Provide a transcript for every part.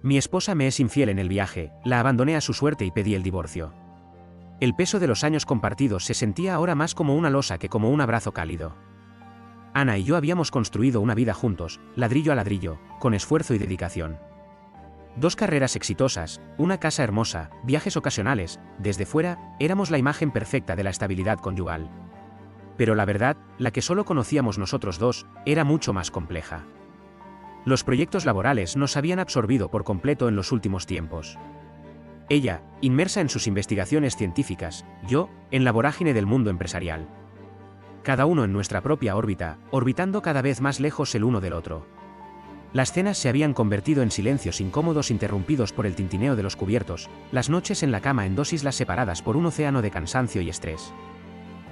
Mi esposa me es infiel en el viaje, la abandoné a su suerte y pedí el divorcio. El peso de los años compartidos se sentía ahora más como una losa que como un abrazo cálido. Ana y yo habíamos construido una vida juntos, ladrillo a ladrillo, con esfuerzo y dedicación. 2 carreras exitosas, una casa hermosa, viajes ocasionales, desde fuera, éramos la imagen perfecta de la estabilidad conyugal. Pero la verdad, la que solo conocíamos nosotros dos, era mucho más compleja. Los proyectos laborales nos habían absorbido por completo en los últimos tiempos. Ella, inmersa en sus investigaciones científicas, yo, en la vorágine del mundo empresarial. Cada uno en nuestra propia órbita, orbitando cada vez más lejos el uno del otro. Las cenas se habían convertido en silencios incómodos interrumpidos por el tintineo de los cubiertos, las noches en la cama en 2 islas separadas por un océano de cansancio y estrés.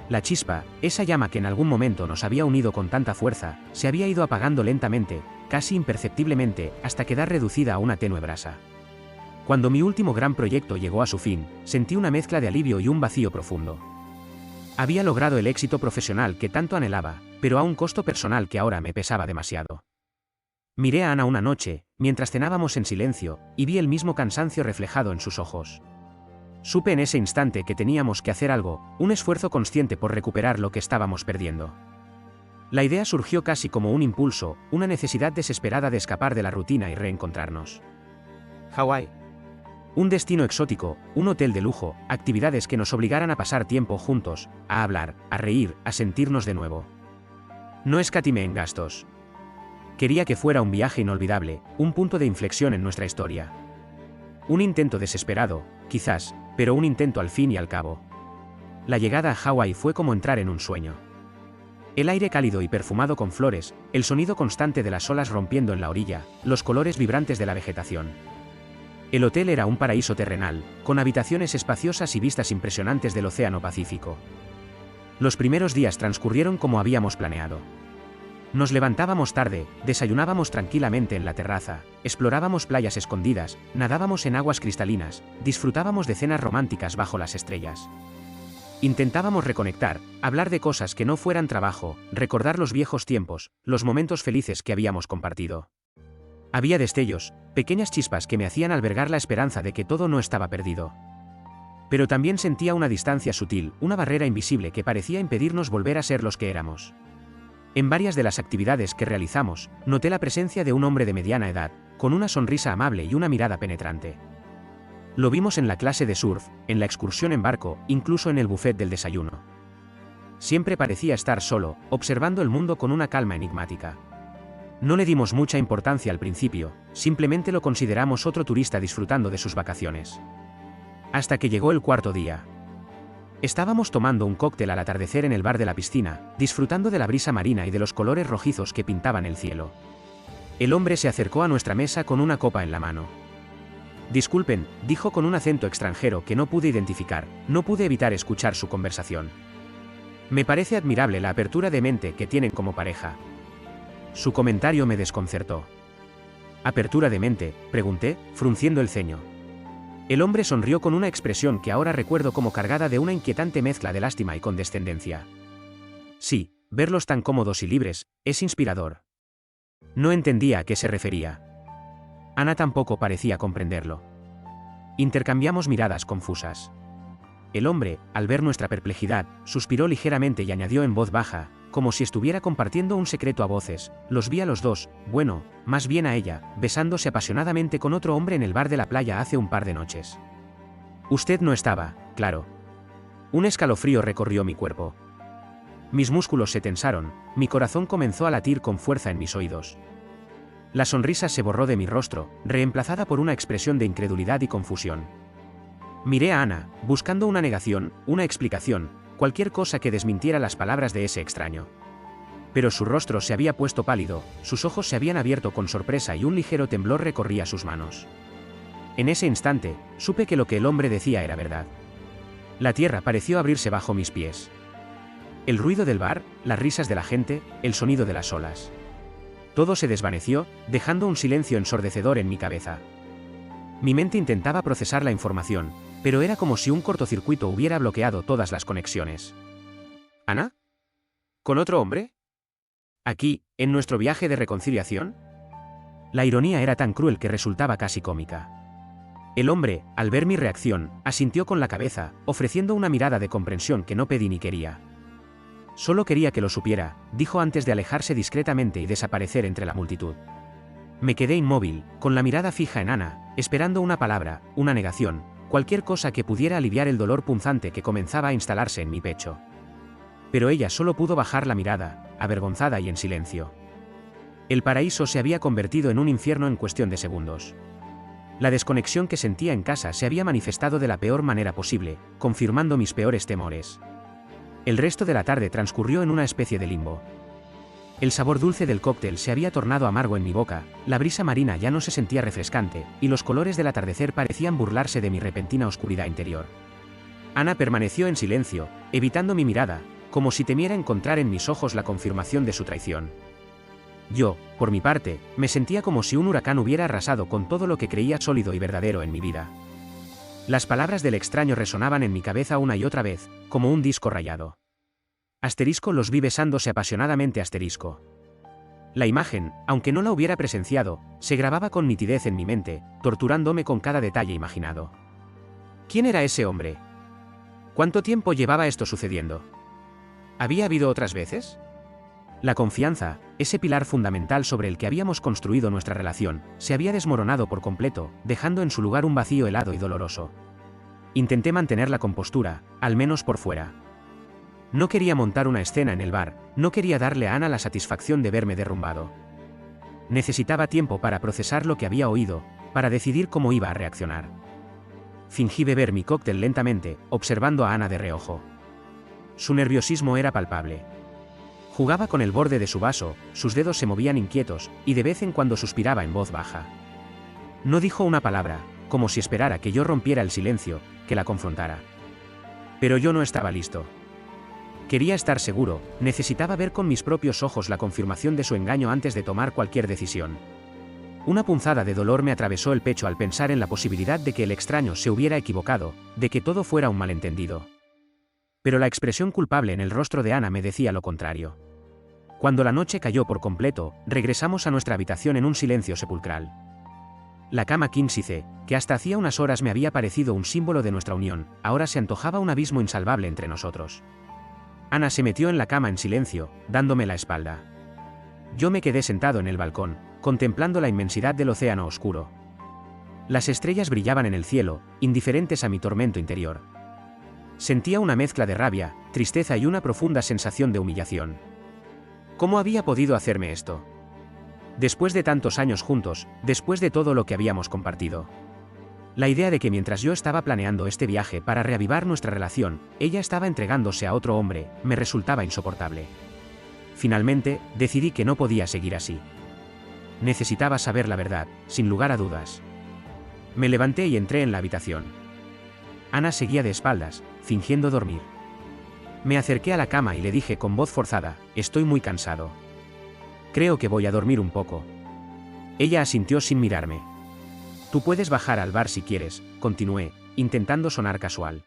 La chispa, esa llama que en algún momento nos había unido con tanta fuerza, se había ido apagando lentamente, casi imperceptiblemente, hasta quedar reducida a una tenue brasa. Cuando mi último gran proyecto llegó a su fin, sentí una mezcla de alivio y un vacío profundo. Había logrado el éxito profesional que tanto anhelaba, pero a un costo personal que ahora me pesaba demasiado. Miré a Ana una noche, mientras cenábamos en silencio, y vi el mismo cansancio reflejado en sus ojos. Supe en ese instante que teníamos que hacer algo, un esfuerzo consciente por recuperar lo que estábamos perdiendo. La idea surgió casi como un impulso, una necesidad desesperada de escapar de la rutina y reencontrarnos. Hawái. Un destino exótico, un hotel de lujo, actividades que nos obligaran a pasar tiempo juntos, a hablar, a reír, a sentirnos de nuevo. No escatimé en gastos. Quería que fuera un viaje inolvidable, un punto de inflexión en nuestra historia. Un intento desesperado, quizás, pero un intento al fin y al cabo. La llegada a Hawái fue como entrar en un sueño. El aire cálido y perfumado con flores, el sonido constante de las olas rompiendo en la orilla, los colores vibrantes de la vegetación. El hotel era un paraíso terrenal, con habitaciones espaciosas y vistas impresionantes del Océano Pacífico. Los primeros días transcurrieron como habíamos planeado. Nos levantábamos tarde, desayunábamos tranquilamente en la terraza, explorábamos playas escondidas, nadábamos en aguas cristalinas, disfrutábamos de cenas románticas bajo las estrellas. Intentábamos reconectar, hablar de cosas que no fueran trabajo, recordar los viejos tiempos, los momentos felices que habíamos compartido. Había destellos, pequeñas chispas que me hacían albergar la esperanza de que todo no estaba perdido. Pero también sentía una distancia sutil, una barrera invisible que parecía impedirnos volver a ser los que éramos. En varias de las actividades que realizamos, noté la presencia de un hombre de mediana edad, con una sonrisa amable y una mirada penetrante. Lo vimos en la clase de surf, en la excursión en barco, incluso en el buffet del desayuno. Siempre parecía estar solo, observando el mundo con una calma enigmática. No le dimos mucha importancia al principio, simplemente lo consideramos otro turista disfrutando de sus vacaciones. Hasta que llegó el 4.º día. Estábamos tomando un cóctel al atardecer en el bar de la piscina, disfrutando de la brisa marina y de los colores rojizos que pintaban el cielo. El hombre se acercó a nuestra mesa con una copa en la mano. Disculpen, dijo con un acento extranjero que no pude identificar, no pude evitar escuchar su conversación. Me parece admirable la apertura de mente que tienen como pareja. Su comentario me desconcertó. ¿Apertura de mente?, pregunté, frunciendo el ceño. El hombre sonrió con una expresión que ahora recuerdo como cargada de una inquietante mezcla de lástima y condescendencia. Sí, verlos tan cómodos y libres, es inspirador. No entendía a qué se refería. Ana tampoco parecía comprenderlo. Intercambiamos miradas confusas. El hombre, al ver nuestra perplejidad, suspiró ligeramente y añadió en voz baja, como si estuviera compartiendo un secreto a voces: los vi a los dos, bueno, más bien a ella, besándose apasionadamente con otro hombre en el bar de la playa hace un par de noches. Usted no estaba, claro. Un escalofrío recorrió mi cuerpo. Mis músculos se tensaron, mi corazón comenzó a latir con fuerza en mis oídos. La sonrisa se borró de mi rostro, reemplazada por una expresión de incredulidad y confusión. Miré a Ana, buscando una negación, una explicación, cualquier cosa que desmintiera las palabras de ese extraño. Pero su rostro se había puesto pálido, sus ojos se habían abierto con sorpresa y un ligero temblor recorría sus manos. En ese instante, supe que lo que el hombre decía era verdad. La tierra pareció abrirse bajo mis pies. El ruido del bar, las risas de la gente, el sonido de las olas. Todo se desvaneció, dejando un silencio ensordecedor en mi cabeza. Mi mente intentaba procesar la información, pero era como si un cortocircuito hubiera bloqueado todas las conexiones. ¿Ana? ¿Con otro hombre? ¿Aquí, en nuestro viaje de reconciliación? La ironía era tan cruel que resultaba casi cómica. El hombre, al ver mi reacción, asintió con la cabeza, ofreciendo una mirada de comprensión que no pedí ni quería. Solo quería que lo supiera, dijo antes de alejarse discretamente y desaparecer entre la multitud. Me quedé inmóvil, con la mirada fija en Ana, esperando una palabra, una negación, cualquier cosa que pudiera aliviar el dolor punzante que comenzaba a instalarse en mi pecho. Pero ella solo pudo bajar la mirada, avergonzada y en silencio. El paraíso se había convertido en un infierno en cuestión de segundos. La desconexión que sentía en casa se había manifestado de la peor manera posible, confirmando mis peores temores. El resto de la tarde transcurrió en una especie de limbo. El sabor dulce del cóctel se había tornado amargo en mi boca, la brisa marina ya no se sentía refrescante, y los colores del atardecer parecían burlarse de mi repentina oscuridad interior. Ana permaneció en silencio, evitando mi mirada, como si temiera encontrar en mis ojos la confirmación de su traición. Yo, por mi parte, me sentía como si un huracán hubiera arrasado con todo lo que creía sólido y verdadero en mi vida. Las palabras del extraño resonaban en mi cabeza una y otra vez, como un disco rayado. Asterisco los vi besándose apasionadamente asterisco. La imagen, aunque no la hubiera presenciado, se grababa con nitidez en mi mente, torturándome con cada detalle imaginado. ¿Quién era ese hombre? ¿Cuánto tiempo llevaba esto sucediendo? ¿Había habido otras veces? La confianza, ese pilar fundamental sobre el que habíamos construido nuestra relación, se había desmoronado por completo, dejando en su lugar un vacío helado y doloroso. Intenté mantener la compostura, al menos por fuera. No quería montar una escena en el bar, no quería darle a Ana la satisfacción de verme derrumbado. Necesitaba tiempo para procesar lo que había oído, para decidir cómo iba a reaccionar. Fingí beber mi cóctel lentamente, observando a Ana de reojo. Su nerviosismo era palpable. Jugaba con el borde de su vaso, sus dedos se movían inquietos, y de vez en cuando suspiraba en voz baja. No dijo una palabra, como si esperara que yo rompiera el silencio, que la confrontara. Pero yo no estaba listo. Quería estar seguro, necesitaba ver con mis propios ojos la confirmación de su engaño antes de tomar cualquier decisión. Una punzada de dolor me atravesó el pecho al pensar en la posibilidad de que el extraño se hubiera equivocado, de que todo fuera un malentendido. Pero la expresión culpable en el rostro de Ana me decía lo contrario. Cuando la noche cayó por completo, regresamos a nuestra habitación en un silencio sepulcral. La cama quínsice, que hasta hacía unas horas me había parecido un símbolo de nuestra unión, ahora se antojaba un abismo insalvable entre nosotros. Ana se metió en la cama en silencio, dándome la espalda. Yo me quedé sentado en el balcón, contemplando la inmensidad del océano oscuro. Las estrellas brillaban en el cielo, indiferentes a mi tormento interior. Sentía una mezcla de rabia, tristeza y una profunda sensación de humillación. ¿Cómo había podido hacerme esto? Después de tantos años juntos, después de todo lo que habíamos compartido. La idea de que mientras yo estaba planeando este viaje para reavivar nuestra relación, ella estaba entregándose a otro hombre, me resultaba insoportable. Finalmente, decidí que no podía seguir así. Necesitaba saber la verdad, sin lugar a dudas. Me levanté y entré en la habitación. Ana seguía de espaldas, fingiendo dormir. Me acerqué a la cama y le dije con voz forzada, estoy muy cansado. Creo que voy a dormir un poco. Ella asintió sin mirarme. Tú puedes bajar al bar si quieres, continué, intentando sonar casual.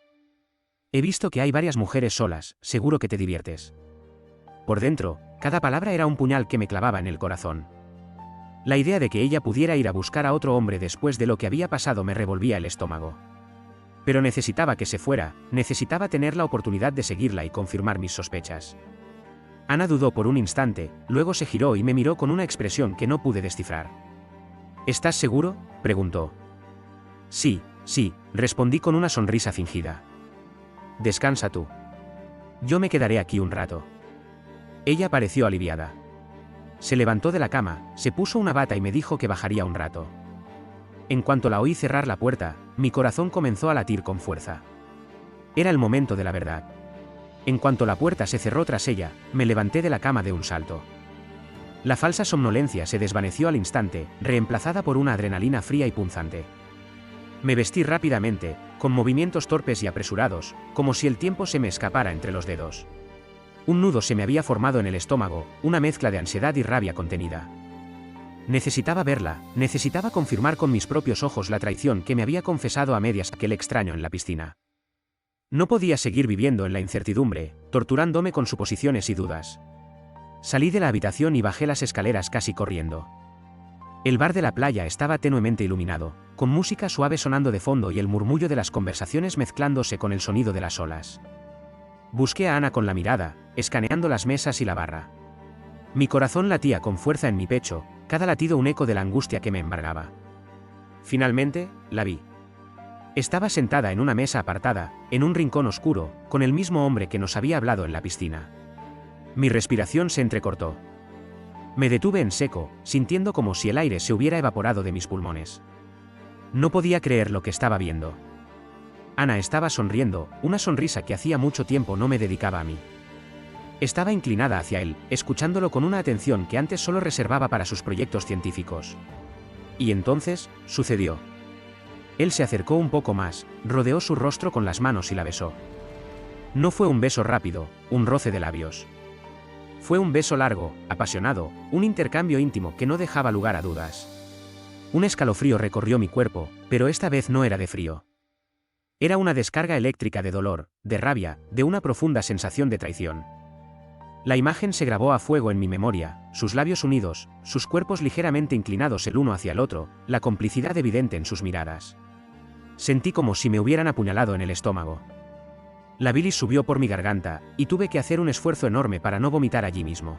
He visto que hay varias mujeres solas, seguro que te diviertes. Por dentro, cada palabra era un puñal que me clavaba en el corazón. La idea de que ella pudiera ir a buscar a otro hombre después de lo que había pasado me revolvía el estómago. Pero necesitaba que se fuera, necesitaba tener la oportunidad de seguirla y confirmar mis sospechas. Ana dudó por un instante, luego se giró y me miró con una expresión que no pude descifrar. ¿Estás seguro?, preguntó. Sí, respondí con una sonrisa fingida. Descansa tú. Yo me quedaré aquí un rato. Ella pareció aliviada. Se levantó de la cama, se puso una bata y me dijo que bajaría un rato. En cuanto la oí cerrar la puerta, mi corazón comenzó a latir con fuerza. Era el momento de la verdad. En cuanto la puerta se cerró tras ella, me levanté de la cama de un salto. La falsa somnolencia se desvaneció al instante, reemplazada por una adrenalina fría y punzante. Me vestí rápidamente, con movimientos torpes y apresurados, como si el tiempo se me escapara entre los dedos. Un nudo se me había formado en el estómago, una mezcla de ansiedad y rabia contenida. Necesitaba verla, necesitaba confirmar con mis propios ojos la traición que me había confesado a medias aquel extraño en la piscina. No podía seguir viviendo en la incertidumbre, torturándome con suposiciones y dudas. Salí de la habitación y bajé las escaleras casi corriendo. El bar de la playa estaba tenuemente iluminado, con música suave sonando de fondo y el murmullo de las conversaciones mezclándose con el sonido de las olas. Busqué a Ana con la mirada, escaneando las mesas y la barra. Mi corazón latía con fuerza en mi pecho, cada latido un eco de la angustia que me embargaba. Finalmente, la vi. Estaba sentada en una mesa apartada, en un rincón oscuro, con el mismo hombre que nos había hablado en la piscina. Mi respiración se entrecortó. Me detuve en seco, sintiendo como si el aire se hubiera evaporado de mis pulmones. No podía creer lo que estaba viendo. Ana estaba sonriendo, una sonrisa que hacía mucho tiempo no me dedicaba a mí. Estaba inclinada hacia él, escuchándolo con una atención que antes solo reservaba para sus proyectos científicos. Y entonces, sucedió. Él se acercó un poco más, rodeó su rostro con las manos y la besó. No fue un beso rápido, un roce de labios. Fue un beso largo, apasionado, un intercambio íntimo que no dejaba lugar a dudas. Un escalofrío recorrió mi cuerpo, pero esta vez no era de frío. Era una descarga eléctrica de dolor, de rabia, de una profunda sensación de traición. La imagen se grabó a fuego en mi memoria, sus labios unidos, sus cuerpos ligeramente inclinados el uno hacia el otro, la complicidad evidente en sus miradas. Sentí como si me hubieran apuñalado en el estómago. La bilis subió por mi garganta, y tuve que hacer un esfuerzo enorme para no vomitar allí mismo.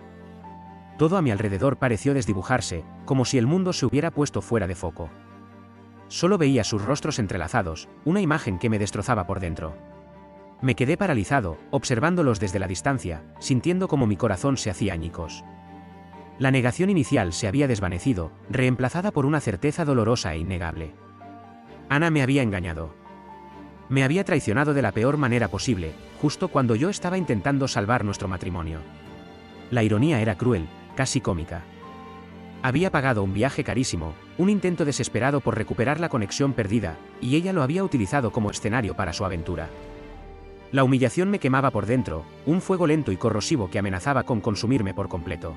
Todo a mi alrededor pareció desdibujarse, como si el mundo se hubiera puesto fuera de foco. Solo veía sus rostros entrelazados, una imagen que me destrozaba por dentro. Me quedé paralizado, observándolos desde la distancia, sintiendo como mi corazón se hacía añicos. La negación inicial se había desvanecido, reemplazada por una certeza dolorosa e innegable. Ana me había engañado. Me había traicionado de la peor manera posible, justo cuando yo estaba intentando salvar nuestro matrimonio. La ironía era cruel, casi cómica. Había pagado un viaje carísimo, un intento desesperado por recuperar la conexión perdida, y ella lo había utilizado como escenario para su aventura. La humillación me quemaba por dentro, un fuego lento y corrosivo que amenazaba con consumirme por completo.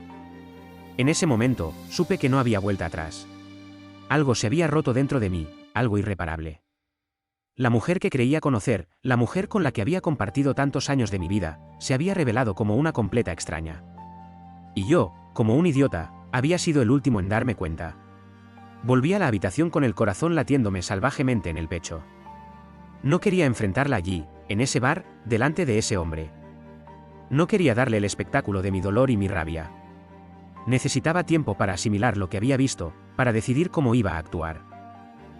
En ese momento, supe que no había vuelta atrás. Algo se había roto dentro de mí, algo irreparable. La mujer que creía conocer, la mujer con la que había compartido tantos años de mi vida, se había revelado como una completa extraña. Y yo, como un idiota, había sido el último en darme cuenta. Volví a la habitación con el corazón latiéndome salvajemente en el pecho. No quería enfrentarla allí, en ese bar, delante de ese hombre. No quería darle el espectáculo de mi dolor y mi rabia. Necesitaba tiempo para asimilar lo que había visto, para decidir cómo iba a actuar.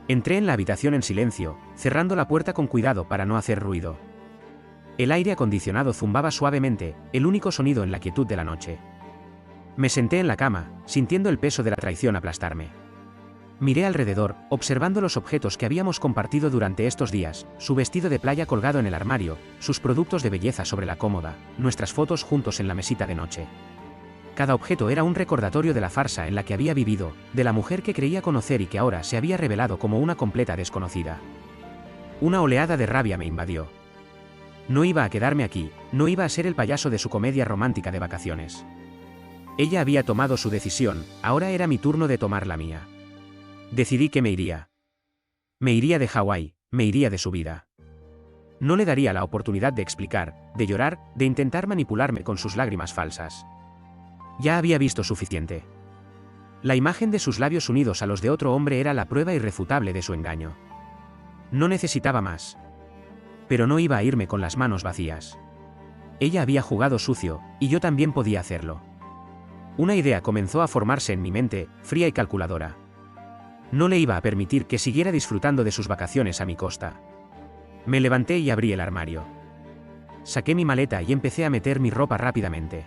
Entré en la habitación en silencio, cerrando la puerta con cuidado para no hacer ruido. El aire acondicionado zumbaba suavemente, el único sonido en la quietud de la noche. Me senté en la cama, sintiendo el peso de la traición aplastarme. Miré alrededor, observando los objetos que habíamos compartido durante estos días, su vestido de playa colgado en el armario, sus productos de belleza sobre la cómoda, nuestras fotos juntos en la mesita de noche. Cada objeto era un recordatorio de la farsa en la que había vivido, de la mujer que creía conocer y que ahora se había revelado como una completa desconocida. Una oleada de rabia me invadió. No iba a quedarme aquí, no iba a ser el payaso de su comedia romántica de vacaciones. Ella había tomado su decisión, ahora era mi turno de tomar la mía. Decidí que me iría. Me iría de Hawái, me iría de su vida. No le daría la oportunidad de explicar, de llorar, de intentar manipularme con sus lágrimas falsas. Ya había visto suficiente. La imagen de sus labios unidos a los de otro hombre era la prueba irrefutable de su engaño. No necesitaba más. Pero no iba a irme con las manos vacías. Ella había jugado sucio, y yo también podía hacerlo. Una idea comenzó a formarse en mi mente, fría y calculadora. No le iba a permitir que siguiera disfrutando de sus vacaciones a mi costa. Me levanté y abrí el armario. Saqué mi maleta y empecé a meter mi ropa rápidamente.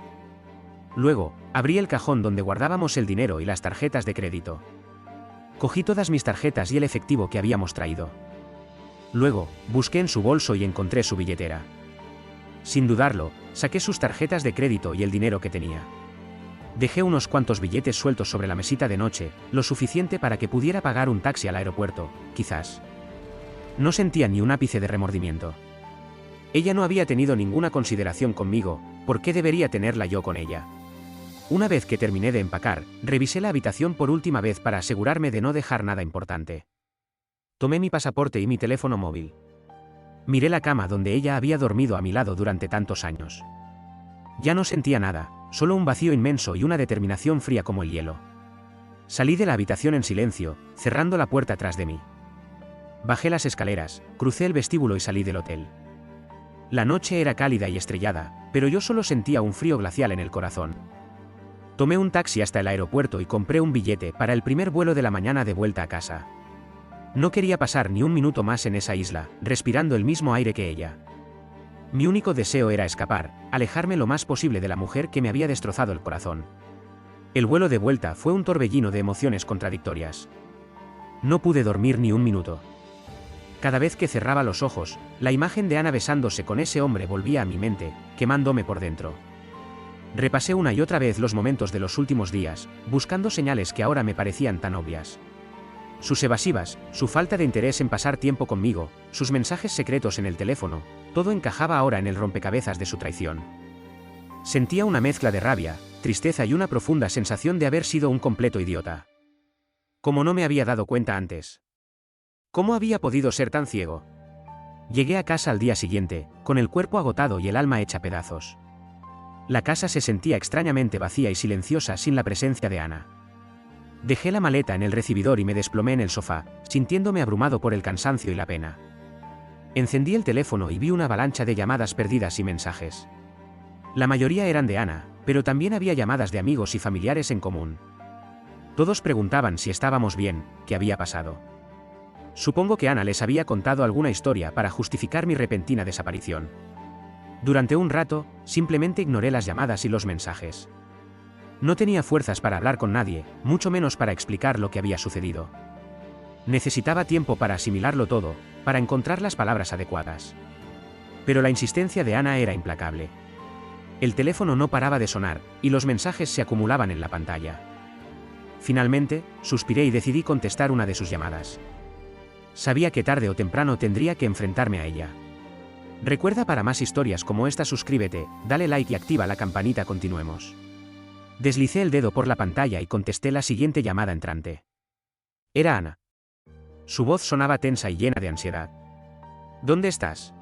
Luego, abrí el cajón donde guardábamos el dinero y las tarjetas de crédito. Cogí todas mis tarjetas y el efectivo que habíamos traído. Luego, busqué en su bolso y encontré su billetera. Sin dudarlo, saqué sus tarjetas de crédito y el dinero que tenía. Dejé unos cuantos billetes sueltos sobre la mesita de noche, lo suficiente para que pudiera pagar un taxi al aeropuerto, quizás. No sentía ni un ápice de remordimiento. Ella no había tenido ninguna consideración conmigo, ¿por qué debería tenerla yo con ella? Una vez que terminé de empacar, revisé la habitación por última vez para asegurarme de no dejar nada importante. Tomé mi pasaporte y mi teléfono móvil. Miré la cama donde ella había dormido a mi lado durante tantos años. Ya no sentía nada, solo un vacío inmenso y una determinación fría como el hielo. Salí de la habitación en silencio, cerrando la puerta tras de mí. Bajé las escaleras, crucé el vestíbulo y salí del hotel. La noche era cálida y estrellada, pero yo solo sentía un frío glacial en el corazón. Tomé un taxi hasta el aeropuerto y compré un billete para el primer vuelo de la mañana de vuelta a casa. No quería pasar ni un minuto más en esa isla, respirando el mismo aire que ella. Mi único deseo era escapar, alejarme lo más posible de la mujer que me había destrozado el corazón. El vuelo de vuelta fue un torbellino de emociones contradictorias. No pude dormir ni un minuto. Cada vez que cerraba los ojos, la imagen de Ana besándose con ese hombre volvía a mi mente, quemándome por dentro. Repasé una y otra vez los momentos de los últimos días, buscando señales que ahora me parecían tan obvias. Sus evasivas, su falta de interés en pasar tiempo conmigo, sus mensajes secretos en el teléfono, todo encajaba ahora en el rompecabezas de su traición. Sentía una mezcla de rabia, tristeza y una profunda sensación de haber sido un completo idiota. ¿Cómo no me había dado cuenta antes? ¿Cómo había podido ser tan ciego? Llegué a casa al día siguiente, con el cuerpo agotado y el alma hecha pedazos. La casa se sentía extrañamente vacía y silenciosa sin la presencia de Ana. Dejé la maleta en el recibidor y me desplomé en el sofá, sintiéndome abrumado por el cansancio y la pena. Encendí el teléfono y vi una avalancha de llamadas perdidas y mensajes. La mayoría eran de Ana, pero también había llamadas de amigos y familiares en común. Todos preguntaban si estábamos bien, qué había pasado. Supongo que Ana les había contado alguna historia para justificar mi repentina desaparición. Durante un rato, simplemente ignoré las llamadas y los mensajes. No tenía fuerzas para hablar con nadie, mucho menos para explicar lo que había sucedido. Necesitaba tiempo para asimilarlo todo, para encontrar las palabras adecuadas. Pero la insistencia de Ana era implacable. El teléfono no paraba de sonar, y los mensajes se acumulaban en la pantalla. Finalmente, suspiré y decidí contestar una de sus llamadas. Sabía que tarde o temprano tendría que enfrentarme a ella. Recuerda, para más historias como esta suscríbete, dale like y activa la campanita. Continuemos. Deslicé el dedo por la pantalla y contesté la siguiente llamada entrante. Era Ana. Su voz sonaba tensa y llena de ansiedad. ¿Dónde estás?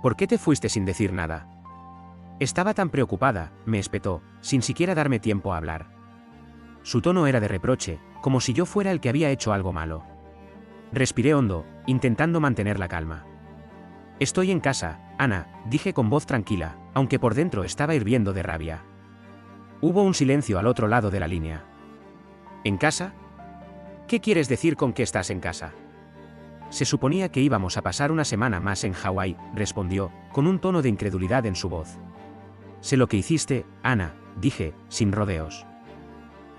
¿Por qué te fuiste sin decir nada? Estaba tan preocupada, me espetó, sin siquiera darme tiempo a hablar. Su tono era de reproche, como si yo fuera el que había hecho algo malo. Respiré hondo, intentando mantener la calma. Estoy en casa, Ana, dije con voz tranquila, aunque por dentro estaba hirviendo de rabia. Hubo un silencio al otro lado de la línea. ¿En casa? ¿Qué quieres decir con que estás en casa? Se suponía que íbamos a pasar una semana más en Hawái, respondió, con un tono de incredulidad en su voz. Sé lo que hiciste, Ana, dije, sin rodeos.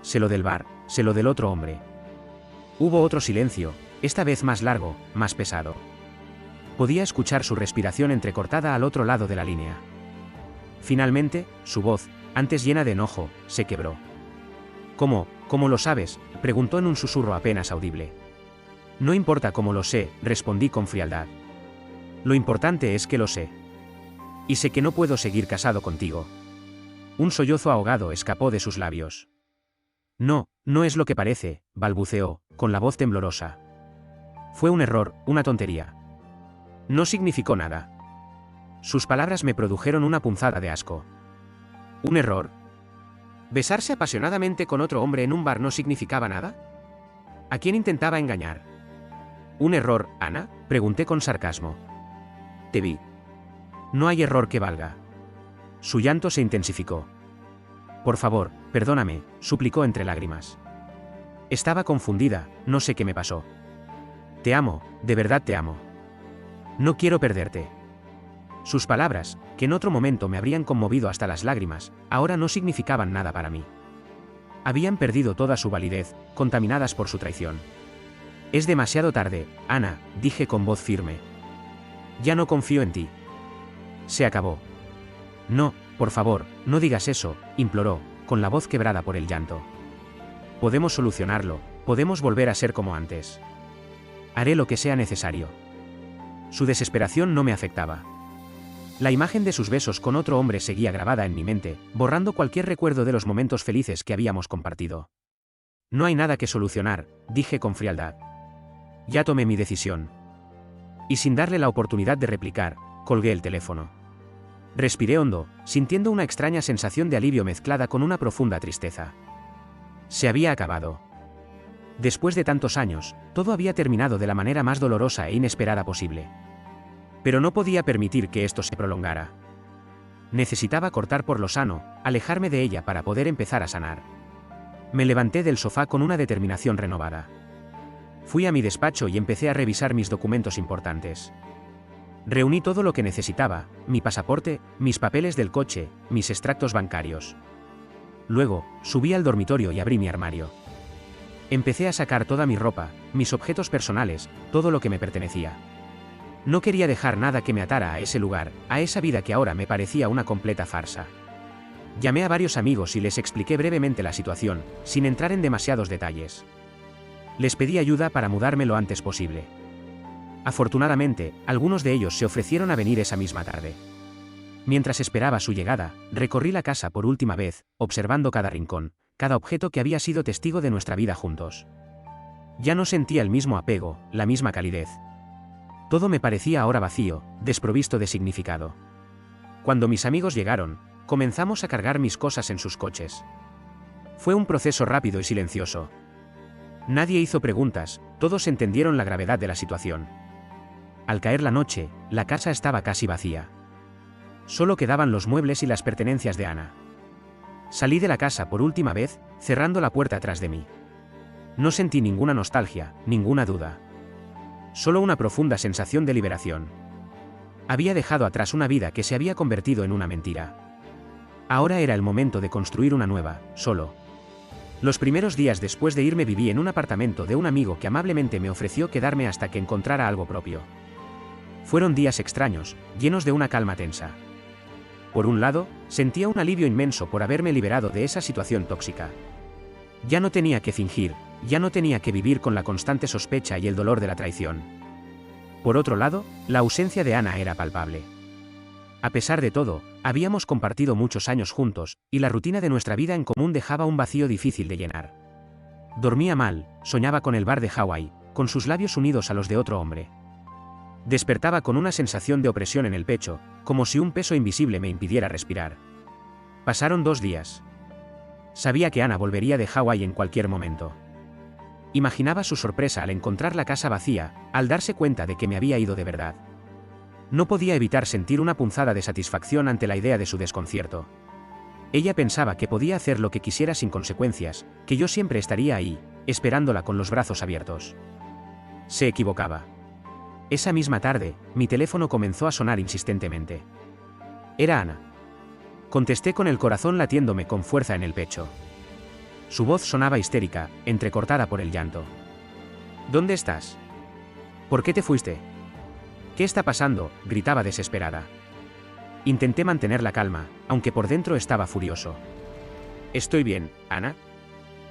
Sé lo del bar, sé lo del otro hombre. Hubo otro silencio, esta vez más largo, más pesado. Podía escuchar su respiración entrecortada al otro lado de la línea. Finalmente, su voz, antes llena de enojo, se quebró. ¿Cómo lo sabes?, preguntó en un susurro apenas audible. No importa cómo lo sé, respondí con frialdad. Lo importante es que lo sé. Y sé que no puedo seguir casado contigo. Un sollozo ahogado escapó de sus labios. No, no es lo que parece, balbuceó, con la voz temblorosa. Fue un error, una tontería. No significó nada. Sus palabras me produjeron una punzada de asco. ¿Un error? ¿Besarse apasionadamente con otro hombre en un bar no significaba nada? ¿A quién intentaba engañar? ¿Un error, Ana?, pregunté con sarcasmo. Te vi. No hay error que valga. Su llanto se intensificó. Por favor, perdóname, suplicó entre lágrimas. Estaba confundida, no sé qué me pasó. Te amo, de verdad te amo. No quiero perderte. Sus palabras, que en otro momento me habrían conmovido hasta las lágrimas, ahora no significaban nada para mí. Habían perdido toda su validez, contaminadas por su traición. Es demasiado tarde, Ana, dije con voz firme. Ya no confío en ti. Se acabó. No, por favor, no digas eso, imploró, con la voz quebrada por el llanto. Podemos solucionarlo, podemos volver a ser como antes. Haré lo que sea necesario. Su desesperación no me afectaba. La imagen de sus besos con otro hombre seguía grabada en mi mente, borrando cualquier recuerdo de los momentos felices que habíamos compartido. No hay nada que solucionar, dije con frialdad. Ya tomé mi decisión. Y sin darle la oportunidad de replicar, colgué el teléfono. Respiré hondo, sintiendo una extraña sensación de alivio mezclada con una profunda tristeza. Se había acabado. Después de tantos años, todo había terminado de la manera más dolorosa e inesperada posible. Pero no podía permitir que esto se prolongara. Necesitaba cortar por lo sano, alejarme de ella para poder empezar a sanar. Me levanté del sofá con una determinación renovada. Fui a mi despacho y empecé a revisar mis documentos importantes. Reuní todo lo que necesitaba, mi pasaporte, mis papeles del coche, mis extractos bancarios. Luego, subí al dormitorio y abrí mi armario. Empecé a sacar toda mi ropa, mis objetos personales, todo lo que me pertenecía. No quería dejar nada que me atara a ese lugar, a esa vida que ahora me parecía una completa farsa. Llamé a varios amigos y les expliqué brevemente la situación, sin entrar en demasiados detalles. Les pedí ayuda para mudarme lo antes posible. Afortunadamente, algunos de ellos se ofrecieron a venir esa misma tarde. Mientras esperaba su llegada, recorrí la casa por última vez, observando cada rincón, cada objeto que había sido testigo de nuestra vida juntos. Ya no sentía el mismo apego, la misma calidez. Todo me parecía ahora vacío, desprovisto de significado. Cuando mis amigos llegaron, comenzamos a cargar mis cosas en sus coches. Fue un proceso rápido y silencioso. Nadie hizo preguntas, todos entendieron la gravedad de la situación. Al caer la noche, la casa estaba casi vacía. Solo quedaban los muebles y las pertenencias de Ana. Salí de la casa por última vez, cerrando la puerta tras de mí. No sentí ninguna nostalgia, ninguna duda. Solo una profunda sensación de liberación. Había dejado atrás una vida que se había convertido en una mentira. Ahora era el momento de construir una nueva, solo. Los primeros días después de irme viví en un apartamento de un amigo que amablemente me ofreció quedarme hasta que encontrara algo propio. Fueron días extraños, llenos de una calma tensa. Por un lado, sentía un alivio inmenso por haberme liberado de esa situación tóxica. Ya no tenía que fingir, ya no tenía que vivir con la constante sospecha y el dolor de la traición. Por otro lado, la ausencia de Ana era palpable. A pesar de todo, habíamos compartido muchos años juntos, y la rutina de nuestra vida en común dejaba un vacío difícil de llenar. Dormía mal, soñaba con el bar de Hawái, con sus labios unidos a los de otro hombre. Despertaba con una sensación de opresión en el pecho, como si un peso invisible me impidiera respirar. Pasaron 2 días. Sabía que Ana volvería de Hawái en cualquier momento. Imaginaba su sorpresa al encontrar la casa vacía, al darse cuenta de que me había ido de verdad. No podía evitar sentir una punzada de satisfacción ante la idea de su desconcierto. Ella pensaba que podía hacer lo que quisiera sin consecuencias, que yo siempre estaría ahí, esperándola con los brazos abiertos. Se equivocaba. Esa misma tarde, mi teléfono comenzó a sonar insistentemente. Era Ana. Contesté con el corazón latiéndome con fuerza en el pecho. Su voz sonaba histérica, entrecortada por el llanto. ¿Dónde estás? ¿Por qué te fuiste? ¿Qué está pasando?, gritaba desesperada. Intenté mantener la calma, aunque por dentro estaba furioso. Estoy bien, Ana.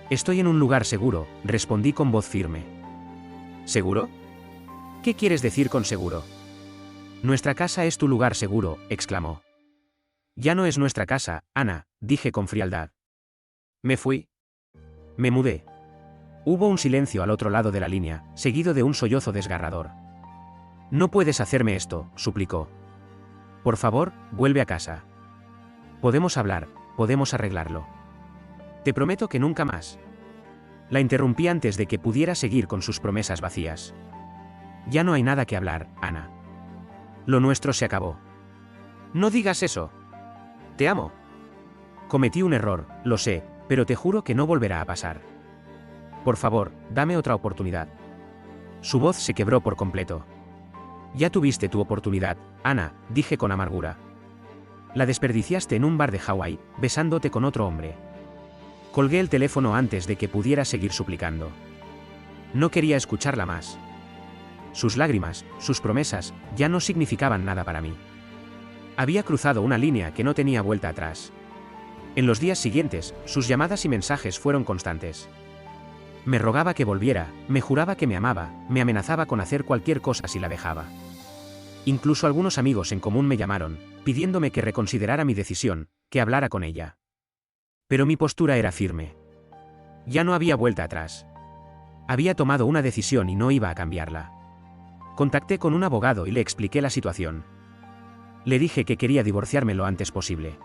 Estoy en un lugar seguro, respondí con voz firme. ¿Seguro? ¿Qué quieres decir con seguro? Nuestra casa es tu lugar seguro, exclamó. Ya no es nuestra casa, Ana, dije con frialdad. Me fui. Me mudé. Hubo un silencio al otro lado de la línea, seguido de un sollozo desgarrador. No puedes hacerme esto, suplicó. Por favor, vuelve a casa. Podemos hablar, podemos arreglarlo. Te prometo que nunca más. La interrumpí antes de que pudiera seguir con sus promesas vacías. Ya no hay nada que hablar, Ana. Lo nuestro se acabó. No digas eso. Te amo. Cometí un error, lo sé, pero te juro que no volverá a pasar. Por favor, dame otra oportunidad. Su voz se quebró por completo. Ya tuviste tu oportunidad, Ana, dije con amargura. La desperdiciaste en un bar de Hawái, besándote con otro hombre. Colgué el teléfono antes de que pudiera seguir suplicando. No quería escucharla más. Sus lágrimas, sus promesas, ya no significaban nada para mí. Había cruzado una línea que no tenía vuelta atrás. En los días siguientes, sus llamadas y mensajes fueron constantes. Me rogaba que volviera, me juraba que me amaba, me amenazaba con hacer cualquier cosa si la dejaba. Incluso algunos amigos en común me llamaron, pidiéndome que reconsiderara mi decisión, que hablara con ella. Pero mi postura era firme. Ya no había vuelta atrás. Había tomado una decisión y no iba a cambiarla. Contacté con un abogado y le expliqué la situación. Le dije que quería divorciarme lo antes posible.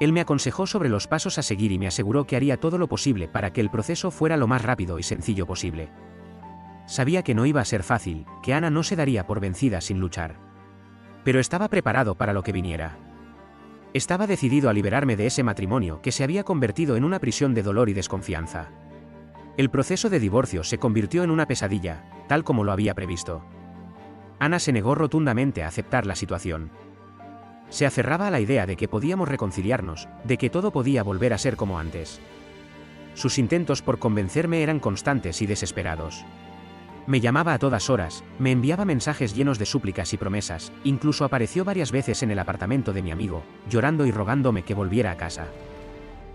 Él me aconsejó sobre los pasos a seguir y me aseguró que haría todo lo posible para que el proceso fuera lo más rápido y sencillo posible. Sabía que no iba a ser fácil, que Ana no se daría por vencida sin luchar. Pero estaba preparado para lo que viniera. Estaba decidido a liberarme de ese matrimonio que se había convertido en una prisión de dolor y desconfianza. El proceso de divorcio se convirtió en una pesadilla, tal como lo había previsto. Ana se negó rotundamente a aceptar la situación. Se aferraba a la idea de que podíamos reconciliarnos, de que todo podía volver a ser como antes. Sus intentos por convencerme eran constantes y desesperados. Me llamaba a todas horas, me enviaba mensajes llenos de súplicas y promesas, incluso apareció varias veces en el apartamento de mi amigo, llorando y rogándome que volviera a casa.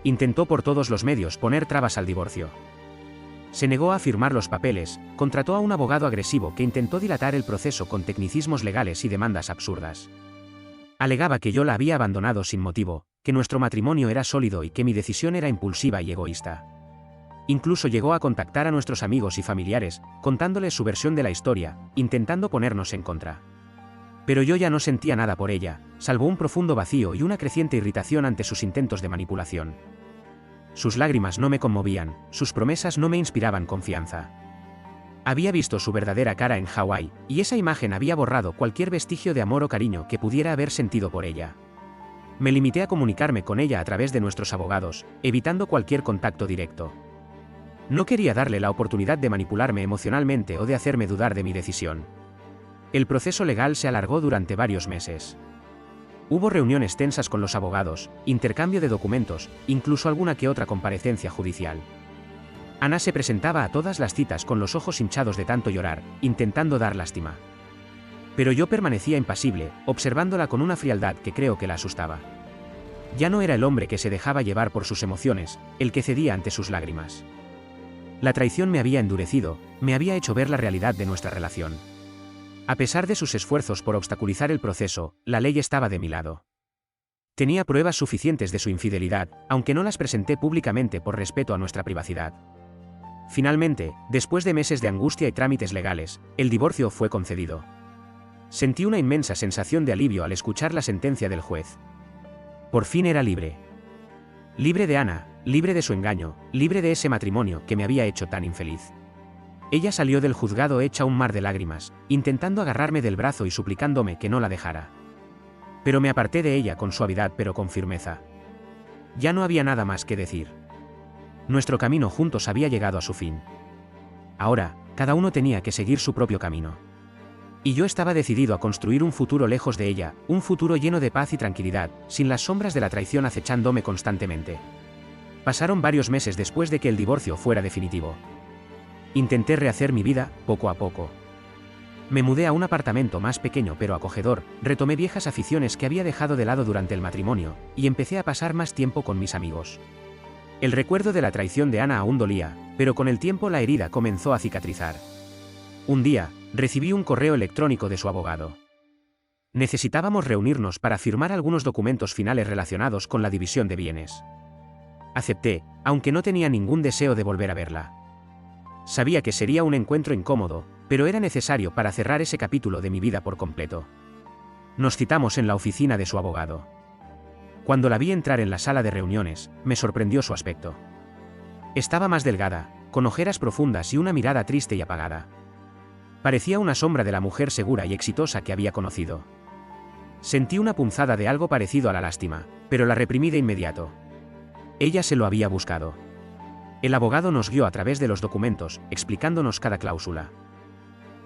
Intentó por todos los medios poner trabas al divorcio. Se negó a firmar los papeles, contrató a un abogado agresivo que intentó dilatar el proceso con tecnicismos legales y demandas absurdas. Alegaba que yo la había abandonado sin motivo, que nuestro matrimonio era sólido y que mi decisión era impulsiva y egoísta. Incluso llegó a contactar a nuestros amigos y familiares, contándoles su versión de la historia, intentando ponernos en contra. Pero yo ya no sentía nada por ella, salvo un profundo vacío y una creciente irritación ante sus intentos de manipulación. Sus lágrimas no me conmovían, sus promesas no me inspiraban confianza. Había visto su verdadera cara en Hawái, y esa imagen había borrado cualquier vestigio de amor o cariño que pudiera haber sentido por ella. Me limité a comunicarme con ella a través de nuestros abogados, evitando cualquier contacto directo. No quería darle la oportunidad de manipularme emocionalmente o de hacerme dudar de mi decisión. El proceso legal se alargó durante varios meses. Hubo reuniones tensas con los abogados, intercambio de documentos, incluso alguna que otra comparecencia judicial. Ana se presentaba a todas las citas con los ojos hinchados de tanto llorar, intentando dar lástima. Pero yo permanecía impasible, observándola con una frialdad que creo que la asustaba. Ya no era el hombre que se dejaba llevar por sus emociones, el que cedía ante sus lágrimas. La traición me había endurecido, me había hecho ver la realidad de nuestra relación. A pesar de sus esfuerzos por obstaculizar el proceso, la ley estaba de mi lado. Tenía pruebas suficientes de su infidelidad, aunque no las presenté públicamente por respeto a nuestra privacidad. Finalmente, después de meses de angustia y trámites legales, el divorcio fue concedido. Sentí una inmensa sensación de alivio al escuchar la sentencia del juez. Por fin era libre. Libre de Ana, libre de su engaño, libre de ese matrimonio que me había hecho tan infeliz. Ella salió del juzgado hecha un mar de lágrimas, intentando agarrarme del brazo y suplicándome que no la dejara. Pero me aparté de ella con suavidad pero con firmeza. Ya no había nada más que decir. Nuestro camino juntos había llegado a su fin. Ahora, cada uno tenía que seguir su propio camino. Y yo estaba decidido a construir un futuro lejos de ella, un futuro lleno de paz y tranquilidad, sin las sombras de la traición acechándome constantemente. Pasaron varios meses después de que el divorcio fuera definitivo. Intenté rehacer mi vida, poco a poco. Me mudé a un apartamento más pequeño pero acogedor, retomé viejas aficiones que había dejado de lado durante el matrimonio, y empecé a pasar más tiempo con mis amigos. El recuerdo de la traición de Ana aún dolía, pero con el tiempo la herida comenzó a cicatrizar. Un día, recibí un correo electrónico de su abogado. Necesitábamos reunirnos para firmar algunos documentos finales relacionados con la división de bienes. Acepté, aunque no tenía ningún deseo de volver a verla. Sabía que sería un encuentro incómodo, pero era necesario para cerrar ese capítulo de mi vida por completo. Nos citamos en la oficina de su abogado. Cuando la vi entrar en la sala de reuniones, me sorprendió su aspecto. Estaba más delgada, con ojeras profundas y una mirada triste y apagada. Parecía una sombra de la mujer segura y exitosa que había conocido. Sentí una punzada de algo parecido a la lástima, pero la reprimí de inmediato. Ella se lo había buscado. El abogado nos guió a través de los documentos, explicándonos cada cláusula.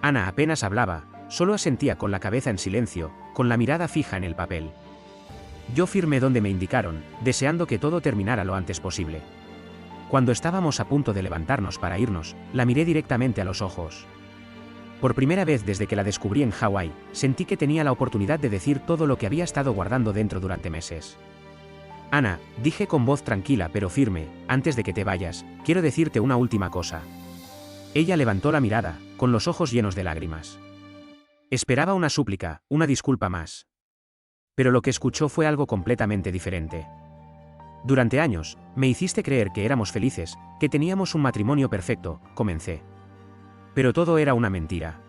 Ana apenas hablaba, solo asentía con la cabeza en silencio, con la mirada fija en el papel. Yo firmé donde me indicaron, deseando que todo terminara lo antes posible. Cuando estábamos a punto de levantarnos para irnos, la miré directamente a los ojos. Por primera vez desde que la descubrí en Hawái, sentí que tenía la oportunidad de decir todo lo que había estado guardando dentro durante meses. Ana, dije con voz tranquila pero firme, antes de que te vayas, quiero decirte una última cosa. Ella levantó la mirada, con los ojos llenos de lágrimas. Esperaba una súplica, una disculpa más. Pero lo que escuchó fue algo completamente diferente. Durante años, me hiciste creer que éramos felices, que teníamos un matrimonio perfecto, comencé. Pero todo era una mentira.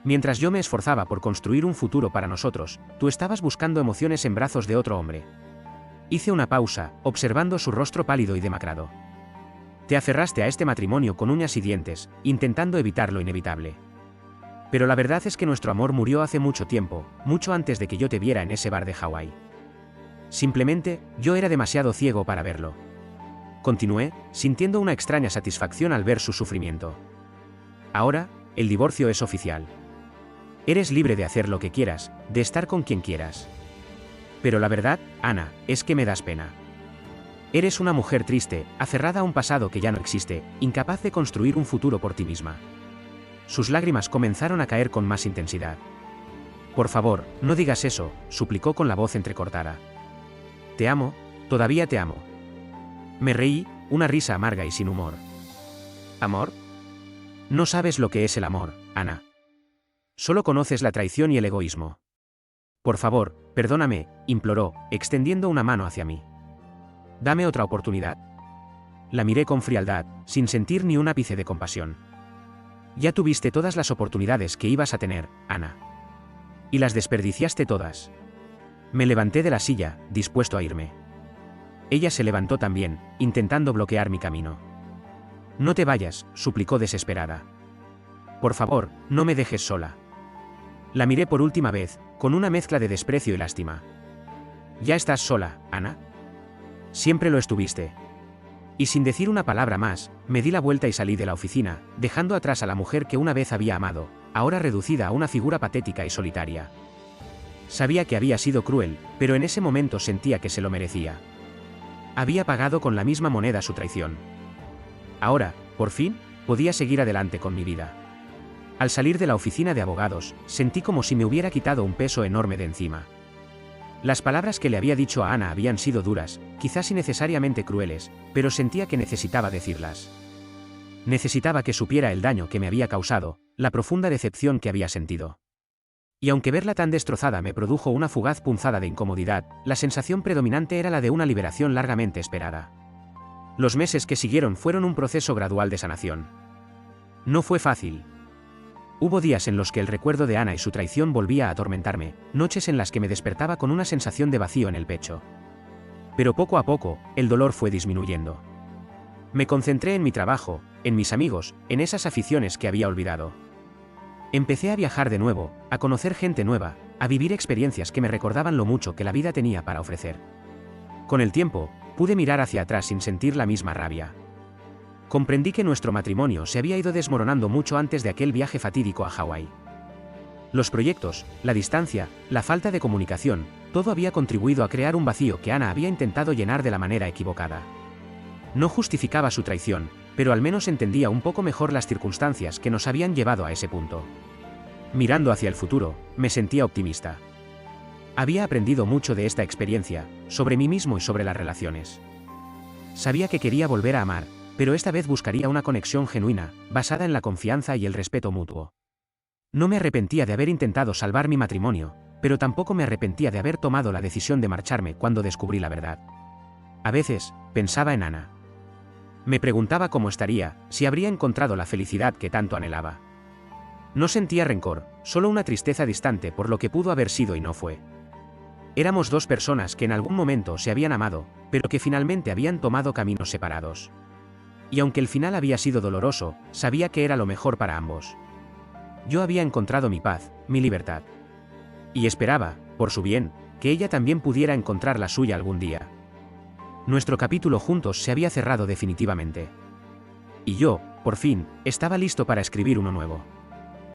Mientras yo me esforzaba por construir un futuro para nosotros, tú estabas buscando emociones en brazos de otro hombre. Hice una pausa, observando su rostro pálido y demacrado. Te aferraste a este matrimonio con uñas y dientes, intentando evitar lo inevitable. Pero la verdad es que nuestro amor murió hace mucho tiempo, mucho antes de que yo te viera en ese bar de Hawái. Simplemente, yo era demasiado ciego para verlo. Continué, sintiendo una extraña satisfacción al ver su sufrimiento. Ahora, el divorcio es oficial. Eres libre de hacer lo que quieras, de estar con quien quieras. Pero la verdad, Ana, es que me das pena. Eres una mujer triste, aferrada a un pasado que ya no existe, incapaz de construir un futuro por ti misma. Sus lágrimas comenzaron a caer con más intensidad. Por favor, no digas eso, suplicó con la voz entrecortada. Te amo, todavía te amo. Me reí, una risa amarga y sin humor. ¿Amor? No sabes lo que es el amor, Ana. Solo conoces la traición y el egoísmo. Por favor, perdóname, imploró, extendiendo una mano hacia mí. Dame otra oportunidad. La miré con frialdad, sin sentir ni un ápice de compasión. Ya tuviste todas las oportunidades que ibas a tener, Ana. Y las desperdiciaste todas. Me levanté de la silla, dispuesto a irme. Ella se levantó también, intentando bloquear mi camino. No te vayas, suplicó desesperada. Por favor, no me dejes sola. La miré por última vez, con una mezcla de desprecio y lástima. Ya estás sola, Ana. Siempre lo estuviste. Y sin decir una palabra más, me di la vuelta y salí de la oficina, dejando atrás a la mujer que una vez había amado, ahora reducida a una figura patética y solitaria. Sabía que había sido cruel, pero en ese momento sentía que se lo merecía. Había pagado con la misma moneda su traición. Ahora, por fin, podía seguir adelante con mi vida. Al salir de la oficina de abogados, sentí como si me hubiera quitado un peso enorme de encima. Las palabras que le había dicho a Ana habían sido duras, quizás innecesariamente crueles, pero sentía que necesitaba decirlas. Necesitaba que supiera el daño que me había causado, la profunda decepción que había sentido. Y aunque verla tan destrozada me produjo una fugaz punzada de incomodidad, la sensación predominante era la de una liberación largamente esperada. Los meses que siguieron fueron un proceso gradual de sanación. No fue fácil. Hubo días en los que el recuerdo de Ana y su traición volvía a atormentarme, noches en las que me despertaba con una sensación de vacío en el pecho. Pero poco a poco, el dolor fue disminuyendo. Me concentré en mi trabajo, en mis amigos, en esas aficiones que había olvidado. Empecé a viajar de nuevo, a conocer gente nueva, a vivir experiencias que me recordaban lo mucho que la vida tenía para ofrecer. Con el tiempo, pude mirar hacia atrás sin sentir la misma rabia. Comprendí que nuestro matrimonio se había ido desmoronando mucho antes de aquel viaje fatídico a Hawái. Los proyectos, la distancia, la falta de comunicación, todo había contribuido a crear un vacío que Ana había intentado llenar de la manera equivocada. No justificaba su traición, pero al menos entendía un poco mejor las circunstancias que nos habían llevado a ese punto. Mirando hacia el futuro, me sentía optimista. Había aprendido mucho de esta experiencia, sobre mí mismo y sobre las relaciones. Sabía que quería volver a amar, pero esta vez buscaría una conexión genuina, basada en la confianza y el respeto mutuo. No me arrepentía de haber intentado salvar mi matrimonio, pero tampoco me arrepentía de haber tomado la decisión de marcharme cuando descubrí la verdad. A veces, pensaba en Ana. Me preguntaba cómo estaría, si habría encontrado la felicidad que tanto anhelaba. No sentía rencor, solo una tristeza distante por lo que pudo haber sido y no fue. Éramos dos personas que en algún momento se habían amado, pero que finalmente habían tomado caminos separados. Y aunque el final había sido doloroso, sabía que era lo mejor para ambos. Yo había encontrado mi paz, mi libertad. Y esperaba, por su bien, que ella también pudiera encontrar la suya algún día. Nuestro capítulo juntos se había cerrado definitivamente. Y yo, por fin, estaba listo para escribir uno nuevo.